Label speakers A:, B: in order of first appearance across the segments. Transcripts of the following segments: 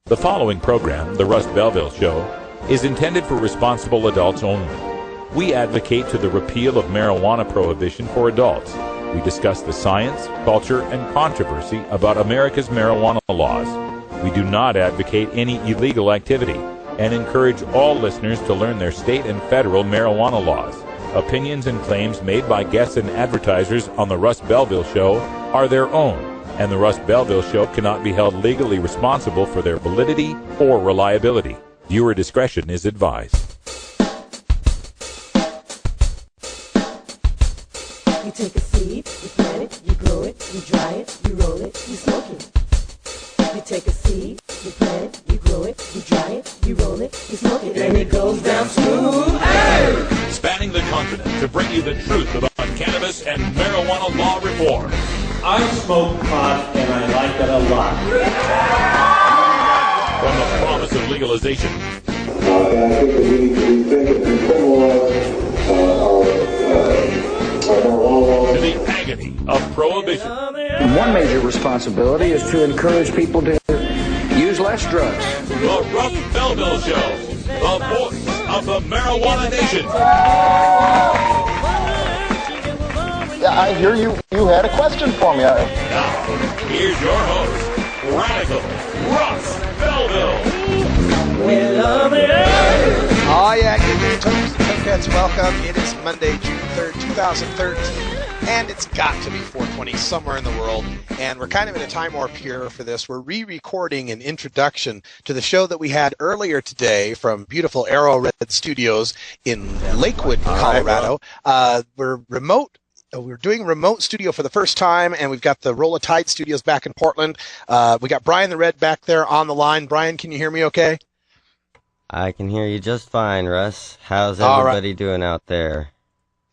A: The following program, The Russ Belville Show, is intended for responsible adults only. We advocate to the repeal of marijuana prohibition for adults. We discuss the science, culture, and controversy about America's marijuana laws. We do not advocate any illegal activity and encourage all listeners to learn their state and federal marijuana laws. Opinions and claims made by guests and advertisers on The Russ Belville Show are their own, and The Russ Belville Show cannot be held legally responsible for their validity or reliability. Viewer discretion is advised.
B: You take a seed, you plant it, you grow it, you dry it, you roll it, you smoke it. You take a seed, you plant it, you grow it, you dry it, you roll it, you smoke it, and it goes down smooth. Hey!
A: Spanning the continent to bring you the truth about cannabis and marijuana law reform.
C: I smoke pot and I like it a lot.
A: From the promise of legalization.
D: And I think that we need to rethink and criminalize our marijuana laws.
A: To the agony of prohibition.
E: One major responsibility is to encourage people to use less drugs.
A: The Russ Belville Show, the voice of the marijuana nation.
F: Yeah, I hear you had a question for me.
A: Now, here's your host, Radical Russ Belville.
B: We love it.
G: Oh yeah, good day, Tourettes. Welcome. It is Monday, June 3rd, 2013, and it's got to be 420 somewhere in the world, and we're kind of in a time warp here for this. We're re-recording an introduction to the show that we had earlier today from beautiful Arrow Red Studios in Lakewood, Colorado. We're doing remote studio for the first time, and we've got the Roll of Tide Studios back in Portland. We got Brian the Red back there on the line. Brian, can you hear me okay?
H: I can hear you just fine, Russ. How's everybody doing out there?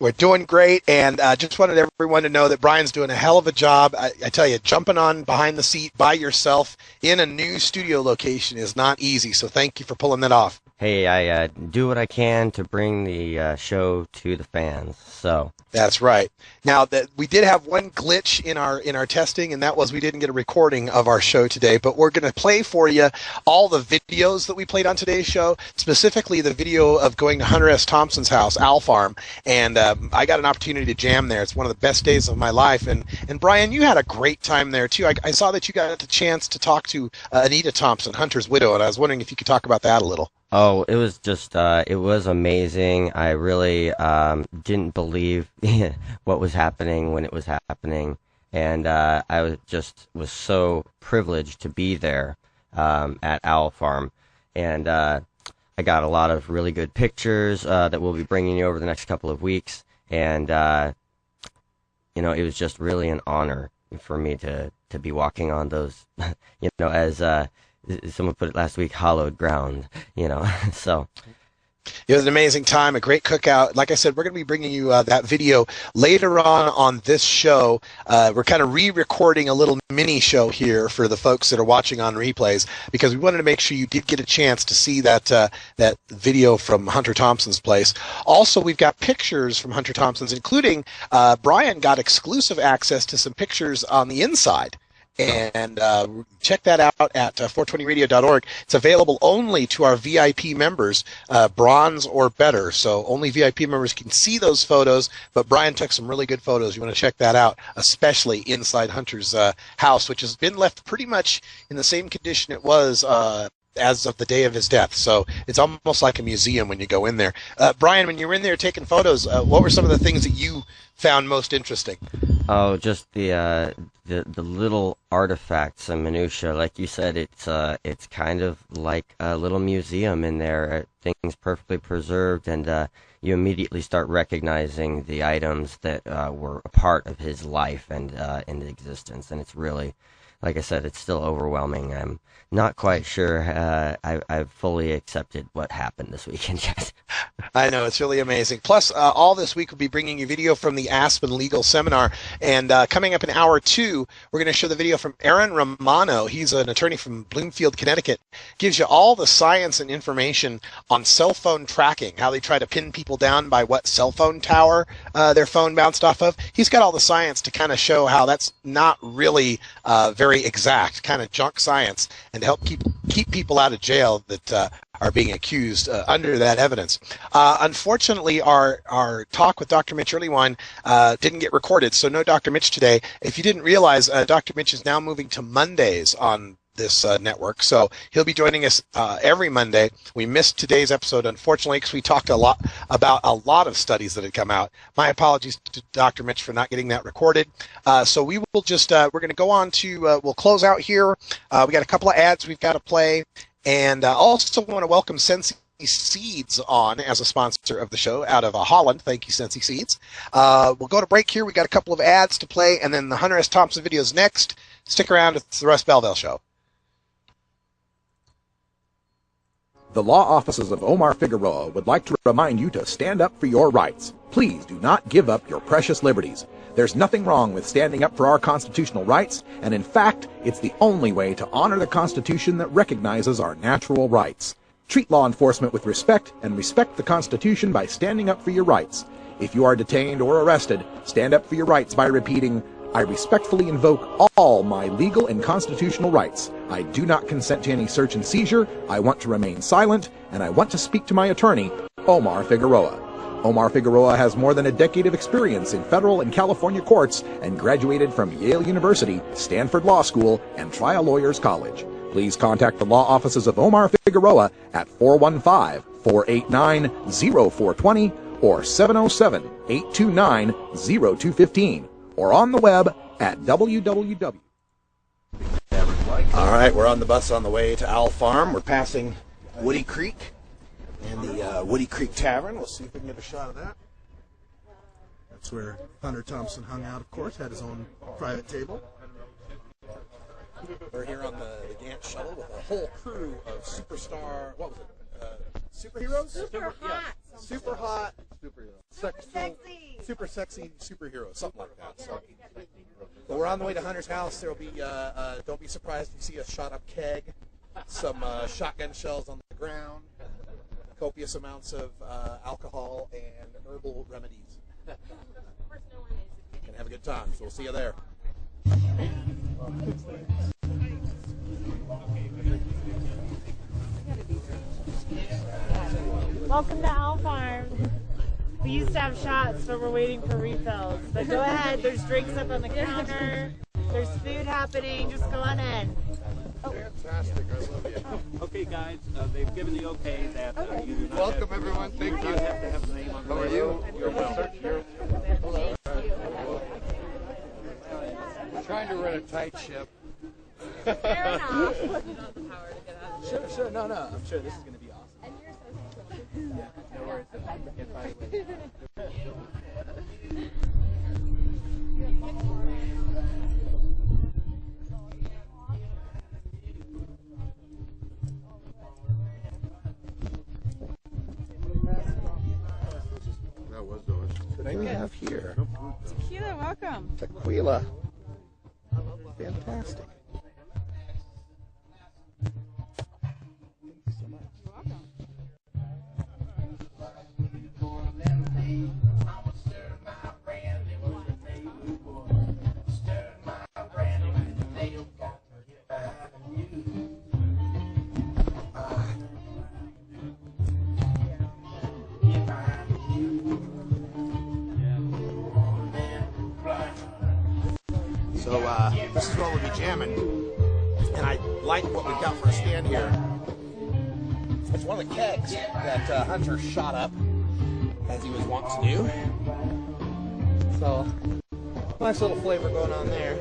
G: We're doing great, and just wanted everyone to know that Brian's doing a hell of a job. I tell you, jumping on behind the seat by yourself in a new studio location is not easy, so thank you for pulling that off.
H: Hey, I do what I can to bring the show to the fans. So
G: that's right. Now that we did have one glitch in our testing, and that was we didn't get a recording of our show today. But we're going to play for you all the videos that we played on today's show, specifically the video of going to Hunter S. Thompson's house, Owl Farm, and I got an opportunity to jam there. It's one of the best days of my life. And Brian, you had a great time there too. I saw that you got the chance to talk to Anita Thompson, Hunter's widow, and I was wondering if you could talk about that a little.
H: Oh, it was just, it was amazing. I really didn't believe what was happening when it was happening. And I was so privileged to be there at Owl Farm. And I got a lot of really good pictures that we'll be bringing you over the next couple of weeks. And, it was just really an honor for me to be walking on those, as someone put it last week, hallowed ground, so.
G: It was an amazing time, a great cookout. Like I said, we're going to be bringing you that video later on this show. We're kind of re-recording a little mini show here for the folks that are watching on replays, because we wanted to make sure you did get a chance to see that video from Hunter Thompson's place. Also, we've got pictures from Hunter Thompson's, including Brian got exclusive access to some pictures on the inside. And check that out at 420radio.org. It's available only to our VIP members, bronze or better. So only VIP members can see those photos, but Brian took some really good photos. You want to check that out, especially inside Hunter's house, which has been left pretty much in the same condition it was as of the day of his death. So it's almost like a museum when you go in there. Brian, when you were in there taking photos, what were some of the things that you found most interesting?
H: Oh, just the little artifacts and minutia. Like you said, it's kind of like a little museum in there. Things perfectly preserved, and you immediately start recognizing the items that were a part of his life and in existence. And it's really, like I said, it's still overwhelming. I'm not quite sure I've fully accepted what happened this weekend yet.
G: I know, it's really amazing. Plus, all this week we'll be bringing you video from the Aspen Legal Seminar. And coming up in hour 2, we're going to show the video from Aaron Romano. He's an attorney from Bloomfield, Connecticut. Gives you all the science and information on cell phone tracking, how they try to pin people down by what cell phone tower their phone bounced off of. He's got all the science to kind of show how that's not really very exact, kind of junk science, and to help keep people out of jail that are being accused under that evidence. Unfortunately, our talk with Dr. Mitch Earlywine didn't get recorded, so no Dr. Mitch today. If you didn't realize, Dr. Mitch is now moving to Mondays on this network, so he'll be joining us every Monday. We missed today's episode, unfortunately, because we talked a lot about a lot of studies that had come out. My apologies to Dr. Mitch for not getting that recorded. So we will just we're going to go on to we'll close out here. We got a couple of ads we've got to play. And also want to welcome Sensi Seeds on as a sponsor of the show out of Holland. Thank you, Sensi Seeds. We'll go to break here. We got a couple of ads to play, and then the Hunter S. Thompson video is next. Stick around. It's the Russ Belville Show.
I: The law offices of Omar Figueroa would like to remind you to stand up for your rights. Please do not give up your precious liberties. There's nothing wrong with standing up for our constitutional rights, and in fact, it's the only way to honor the Constitution that recognizes our natural rights. Treat law enforcement with respect, and respect the Constitution by standing up for your rights. If you are detained or arrested, stand up for your rights by repeating, "I respectfully invoke all my legal and constitutional rights. I do not consent to any search and seizure. I want to remain silent, and I want to speak to my attorney, Omar Figueroa." Omar Figueroa has more than a decade of experience in federal and California courts and graduated from Yale University, Stanford Law School, and Trial Lawyers College. Please contact the law offices of Omar Figueroa at 415-489-0420 or 707-829-0215 or on the web at www.
J: All right, we're on the bus on the way to Owl Farm. We're passing Woody Creek and the Woody Creek Tavern. We'll see if we can get a shot of that. That's where Hunter Thompson hung out, of course, had his own private table. We're here on the Gantt shuttle with a whole crew of superstar, what was it, superheroes?
K: Super hot.
J: Super hot, sexy, super sexy superheroes, something like that. So, but we're on the way to Hunter's house. There will be, don't be surprised if you see a shot-up keg, some shotgun shells on the ground, copious amounts of alcohol and herbal remedies. And have a good time. So we'll see you there.
K: Welcome to Owl Farm. We used to have shots, but we're waiting for refills. But go ahead, there's drinks up on the counter. There's food happening. Just go on in.
J: Fantastic, I love you.
L: Okay, guys, they've given the okay that you do not
J: Welcome,
L: have,
J: everyone. Thank you.
L: You have to have the name on the
J: How are you? You're welcome. We're trying to run a tight ship.
K: Fair enough.
J: Sure, no, I'm sure this is going to be awesome.
K: And you're so
J: Yeah, no worries. Get by the way. That was delicious. What do we have here?
K: Tequila, welcome.
J: Tequila. Fantastic. So this is what we'll be jamming, and I like what we've got for a stand here. It's one of the kegs that Hunter shot up, as he was wont to do. So, nice little flavor going on there.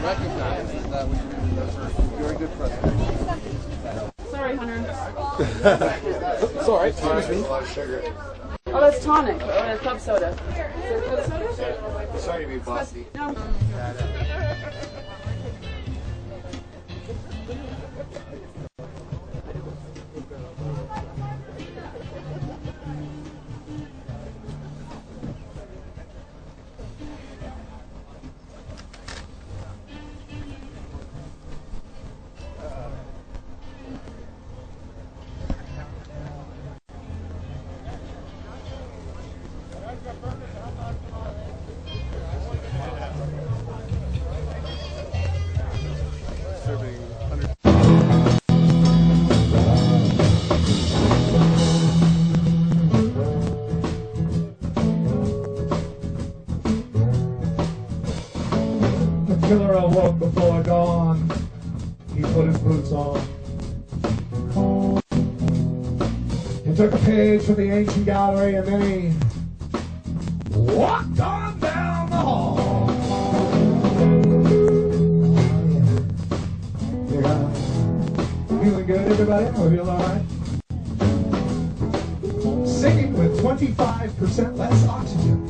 J: Recognize that we you're a good president.
M: Sorry, Hunter.
J: It's all right. Excuse me.
M: Oh, that's tonic. Oh, that's club soda. Is there club soda?
J: Sorry to be bossy.
M: No.
N: Killer awoke before dawn. He put his boots on. He took a page from the ancient gallery and then he walked on down the hall. Yeah. Feeling good, everybody? I feel all right. Singing with 25% less oxygen.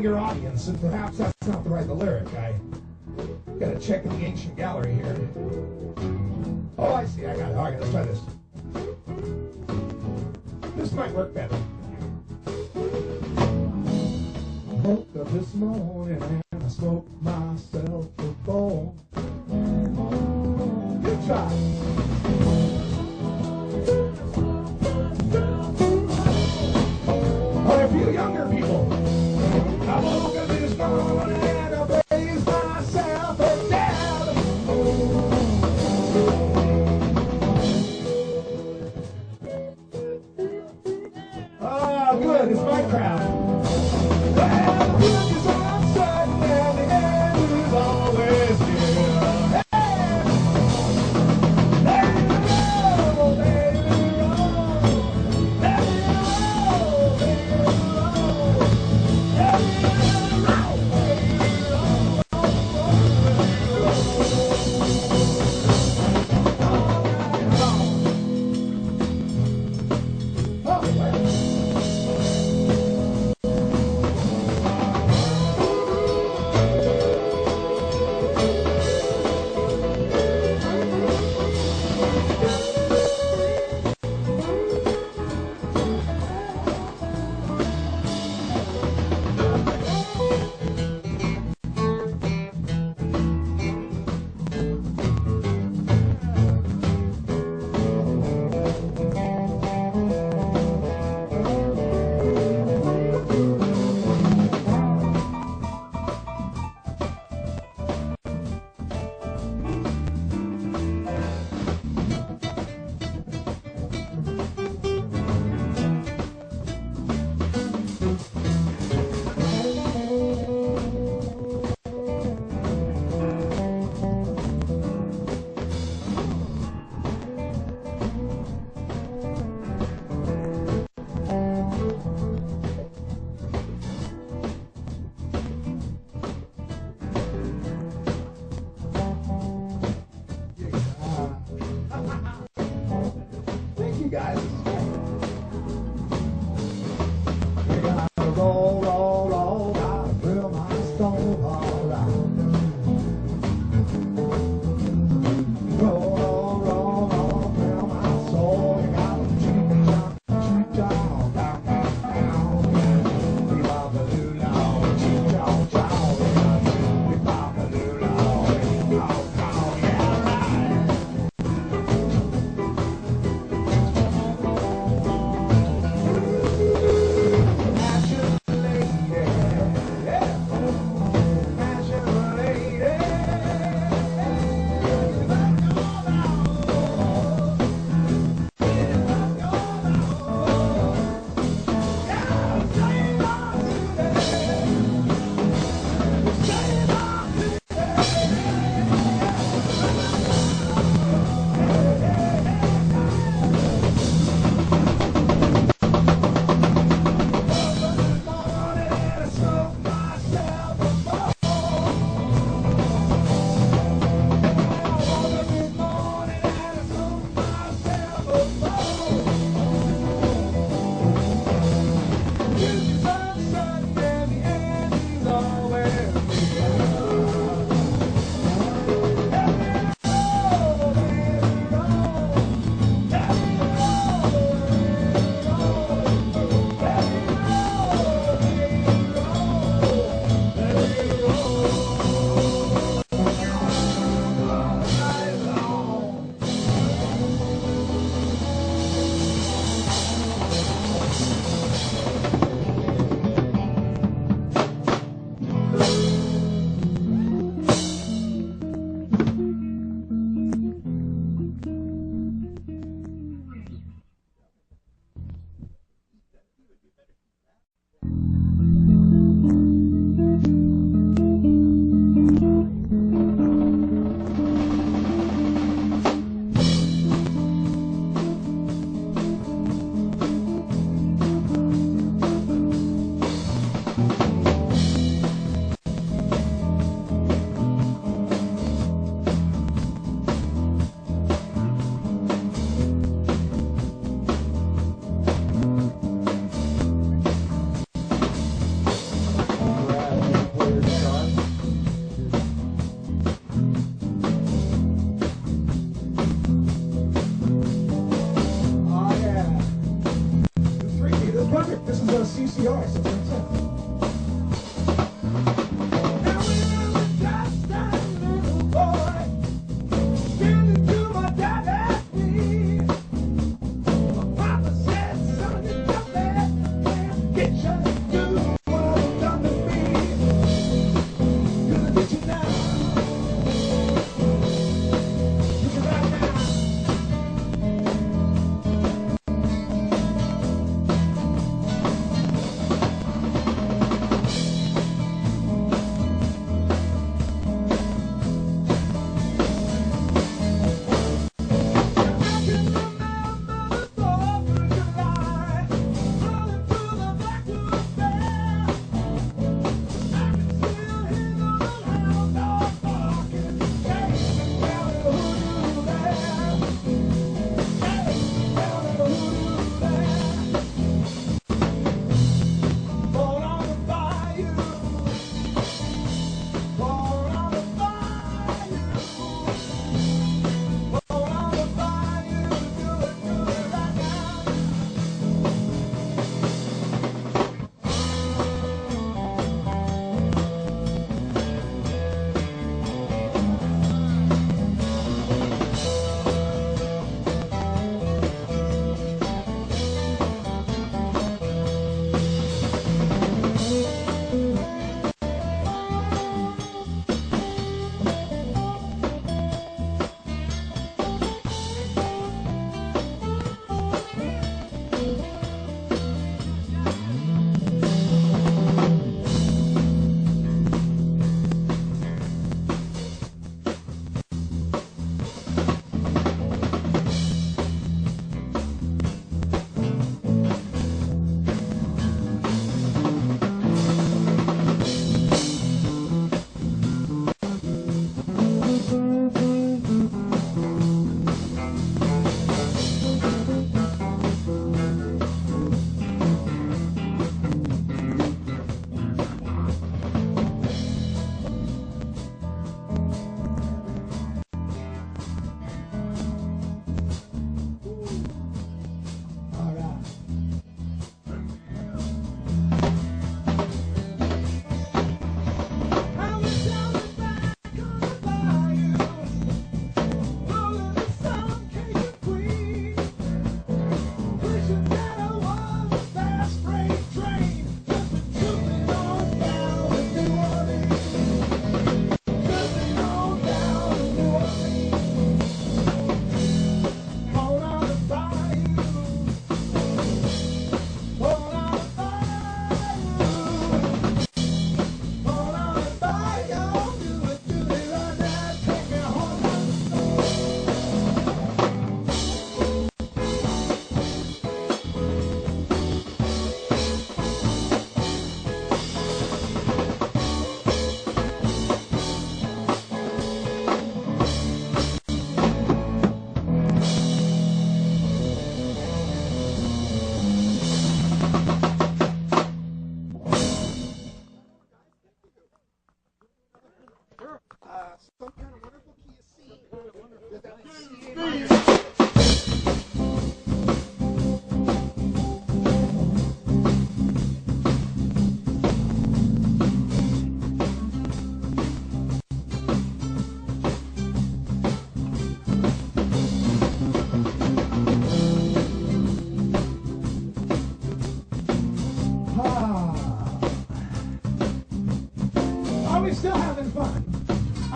N: Your audience, and perhaps that's not the right lyric. I gotta check in the ancient gallery here. Oh, I see. I got it. All right, let's try this. This might work better. Woke up this morning and I smoked myself a bowl. Good try. All right, for you younger people. I woke up this morning and I blazed myself a dab. Oh, good, it's my crowd. Well, the book is all certain and the end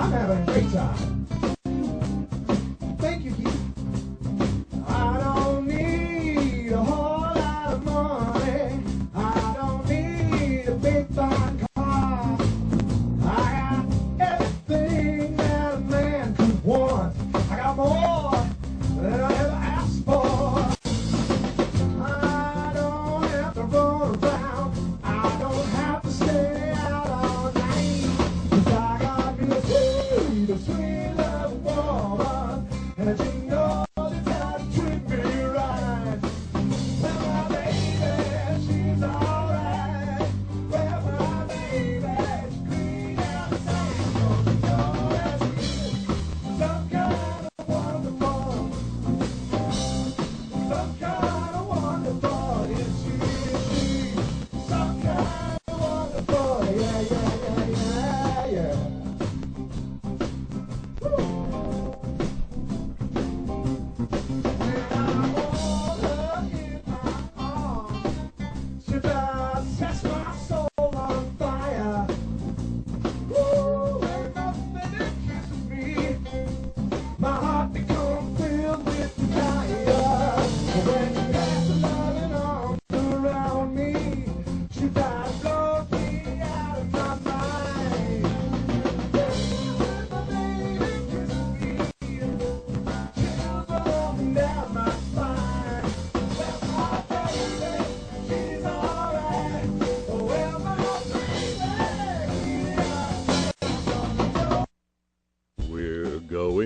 N: I'm having a great time. Thank you, Keith. I don't need a whole lot of money. I don't need a big fine car. I got everything that a man could want. I got more than I ever asked for. I don't have to run around. I don't have to stay out all night. 'Cause I got me a sweet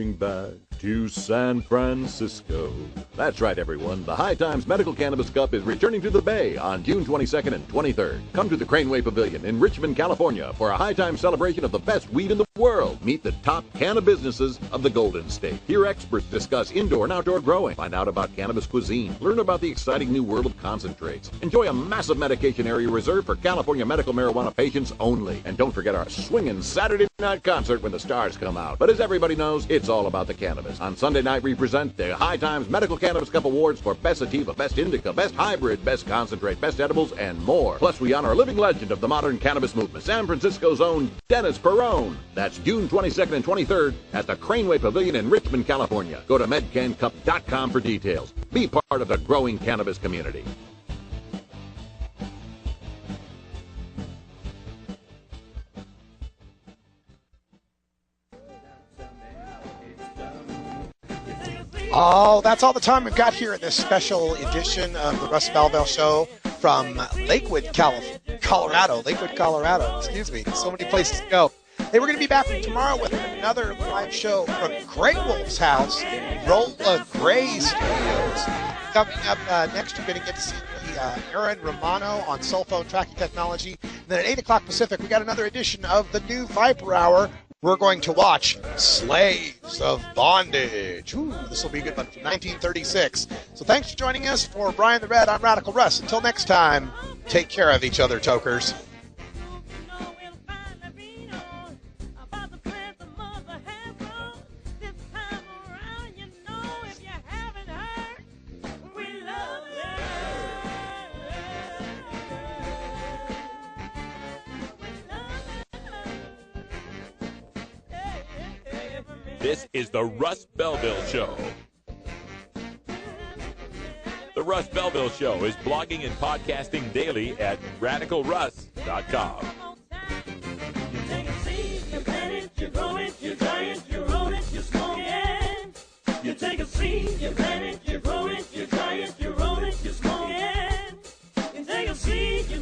O: Going back to San Francisco. That's right, everyone. The High Times Medical Cannabis Cup is returning to the Bay on June 22nd and 23rd. Come to the Craneway Pavilion in Richmond, California for a High Times celebration of the best weed in the world. Meet the top cannabis businesses of the Golden State. Hear experts discuss indoor and outdoor growing. Find out about cannabis cuisine. Learn about the exciting new world of concentrates. Enjoy a massive medication area reserved for California medical marijuana patients only. And don't forget our swinging Saturday night concert when the stars come out. But as everybody knows, it's all about the cannabis. On Sunday night, we present the High Times Medical Cannabis Cup Awards for Best Sativa, Best Indica, Best Hybrid, Best Concentrate, Best Edibles, and more. Plus, we honor a living legend of the modern cannabis movement, San Francisco's own Dennis Perrone. That's June 22nd and 23rd at the Craneway Pavilion in Richmond, California. Go to medcancup.com for details. Be part of the growing cannabis community.
G: Oh, that's all the time we've got here in this special edition of the Russ Belville Show from Lakewood, Colorado. Excuse me. So many places to go. Hey, we're going to be back tomorrow with another live show from Grey Wolf's house, Rolla Gray Studios. Coming up next, you're going to get to see Aaron Romano on cell phone tracking technology. And then at 8 o'clock Pacific, we got another edition of the new Viper Hour. We're going to watch Slaves of Bondage. Ooh, this will be a good one from 1936. So thanks for joining us. For Brian the Red, I'm Radical Russ. Until next time, take care of each other, tokers.
A: This is the Russ Belville Show. The Russ Belville Show is blogging and podcasting daily at radicalruss.com.
B: You take a seed, you plant it, you grow it, you dry it, you roll it, you smoke it. You take a seed, you plant it, you grow it, you dry it, you roll it, you smoke it. You take a seed, you